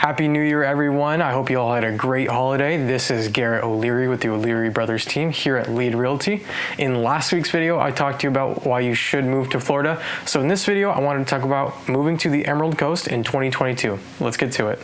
Happy New Year, everyone. I hope you all had a great holiday. This is Garret O'Leary with the O'Leary Brothers team here at Lead Realty. In last week's video, I talked to you about why you should move to Florida. So in this video, I wanted to talk about moving to the Emerald Coast in 2022. Let's get to it.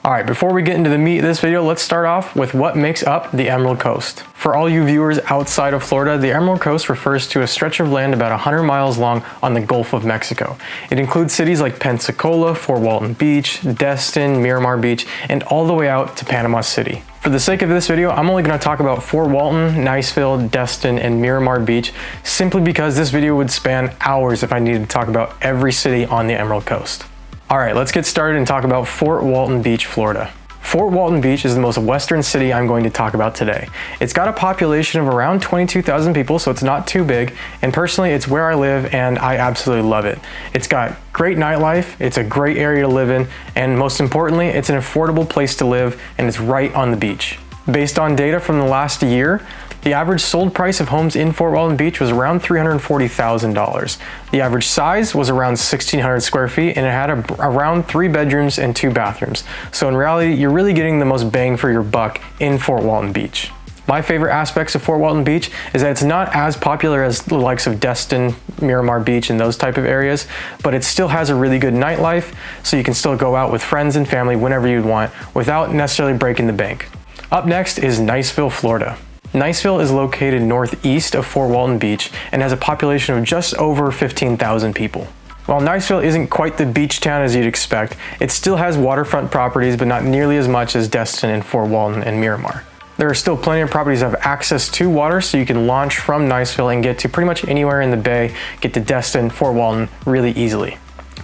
All right, before we get into the meat of this video, let's start off with what makes up the Emerald Coast. For all you viewers outside of Florida, the Emerald Coast refers to a stretch of land about 100 miles long on the Gulf of Mexico. It includes cities like Pensacola, Fort Walton Beach, Destin, Miramar Beach, and all the way out to Panama City. For the sake of this video, I'm only going to talk about Fort Walton, Niceville, Destin, and Miramar Beach, simply because this video would span hours if I needed to talk about every city on the Emerald Coast. All right, let's get started and talk about Fort Walton Beach, Florida. Fort Walton Beach is the most western city I'm going to talk about today. It's got a population of around 22,000 people, so it's not too big, and personally, it's where I live and I absolutely love it. It's got great nightlife, it's a great area to live in, and most importantly, it's an affordable place to live, and it's right on the beach. Based on data from the last year, the average sold price of homes in Fort Walton Beach was around $340,000. The average size was around 1,600 square feet, and it had around 3 bedrooms and 2 bathrooms. So in reality, you're really getting the most bang for your buck in Fort Walton Beach. My favorite aspects of Fort Walton Beach is that it's not as popular as the likes of Destin, Miramar Beach, and those type of areas, but it still has a really good nightlife, so you can still go out with friends and family whenever you'd want without necessarily breaking the bank. Up next is Niceville, Florida. Niceville is located northeast of Fort Walton Beach and has a population of just over 15,000 people. While Niceville isn't quite the beach town as you'd expect, it still has waterfront properties, but not nearly as much as Destin and Fort Walton and Miramar. There are still plenty of properties that have access to water, so you can launch from Niceville and get to pretty much anywhere in the bay, get to Destin, Fort Walton really easily.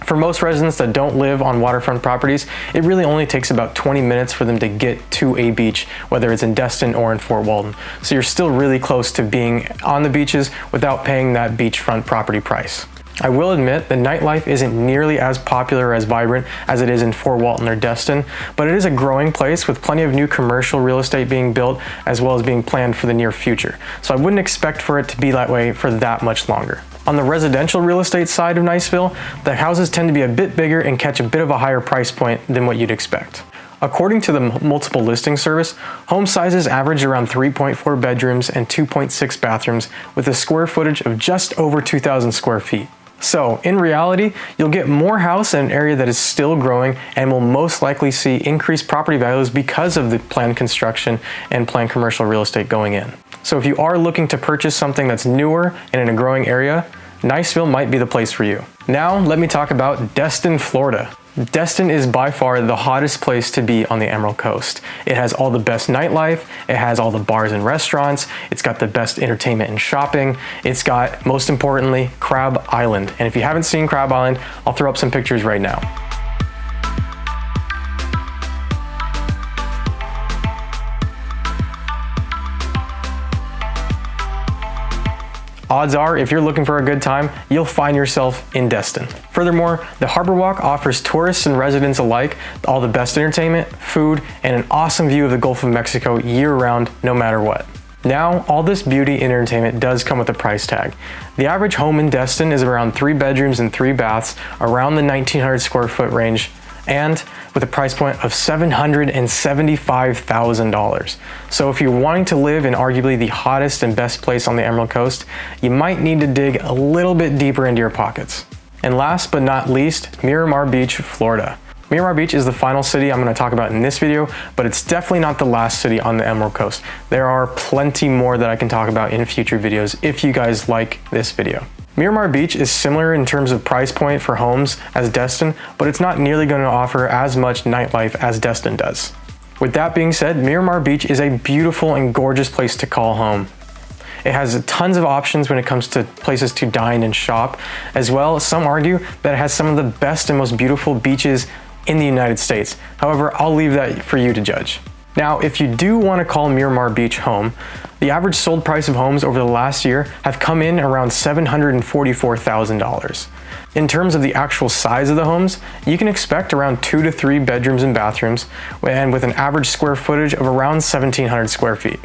For most residents that don't live on waterfront properties, it really only takes about 20 minutes for them to get to a beach, whether it's in Destin or in Fort Walton. So you're still really close to being on the beaches without paying that beachfront property price. I will admit the nightlife isn't nearly as popular or as vibrant as it is in Fort Walton or Destin, but it is a growing place with plenty of new commercial real estate being built as well as being planned for the near future. So I wouldn't expect for it to be that way for that much longer. On the residential real estate side of Niceville, the houses tend to be a bit bigger and catch a bit of a higher price point than what you'd expect. According to the multiple listing service, home sizes average around 3.4 bedrooms and 2.6 bathrooms with a square footage of just over 2,000 square feet. So in reality, you'll get more house in an area that is still growing and will most likely see increased property values because of the planned construction and planned commercial real estate going in. So if you are looking to purchase something that's newer and in a growing area, Niceville might be the place for you. Now let me talk about Destin, Florida. Destin is by far the hottest place to be on the Emerald Coast. It has all the best nightlife, it has all the bars and restaurants, it's got the best entertainment and shopping, it's got, most importantly, Crab Island. And if you haven't seen Crab Island, I'll throw up some pictures right now. Odds are, if you're looking for a good time, you'll find yourself in Destin. Furthermore, the Harbor Walk offers tourists and residents alike all the best entertainment, food, and an awesome view of the Gulf of Mexico year-round, no matter what. Now, all this beauty and entertainment does come with a price tag. The average home in Destin is around 3 bedrooms and 3 baths, around the 1,900 square foot range, and with a price point of $775,000. So if you're wanting to live in arguably the hottest and best place on the Emerald Coast, you might need to dig a little bit deeper into your pockets. And last but not least, Miramar Beach, Florida. Miramar Beach is the final city I'm going to talk about in this video, but it's definitely not the last city on the Emerald Coast. There are plenty more that I can talk about in future videos if you guys like this video. Miramar Beach is similar in terms of price point for homes as Destin, but it's not nearly going to offer as much nightlife as Destin does. With that being said, Miramar Beach is a beautiful and gorgeous place to call home. It has tons of options when it comes to places to dine and shop, as well. Some argue that it has some of the best and most beautiful beaches in the United States. However, I'll leave that for you to judge. Now, if you do want to call Miramar Beach home, the average sold price of homes over the last year have come in around $744,000. In terms of the actual size of the homes, you can expect around 2 to 3 bedrooms and bathrooms, and with an average square footage of around 1,700 square feet.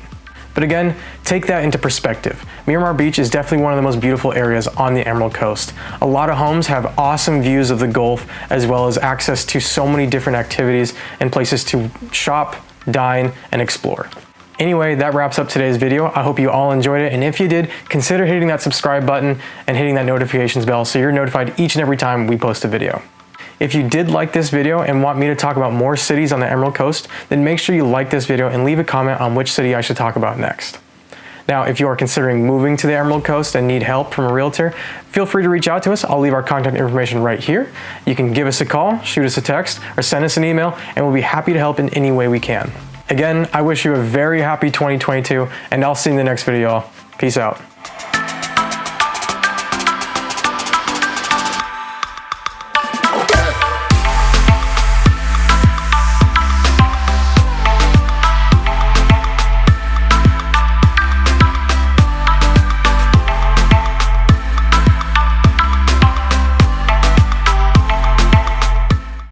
But again, take that into perspective. Miramar Beach is definitely one of the most beautiful areas on the Emerald Coast. A lot of homes have awesome views of the Gulf, as well as access to so many different activities and places to shop, dine, and explore. Anyway, that wraps up today's video. I hope you all enjoyed it, and if you did, consider hitting that subscribe button and hitting that notifications bell so you're notified each and every time we post a video. If you did like this video and want me to talk about more cities on the Emerald Coast, then make sure you like this video and leave a comment on which city I should talk about next. Now, if you are considering moving to the Emerald Coast and need help from a realtor, feel free to reach out to us. I'll leave our contact information right here. You can give us a call, shoot us a text, or send us an email, and we'll be happy to help in any way we can. Again, I wish you a very happy 2022, and I'll see you in the next video. Peace out.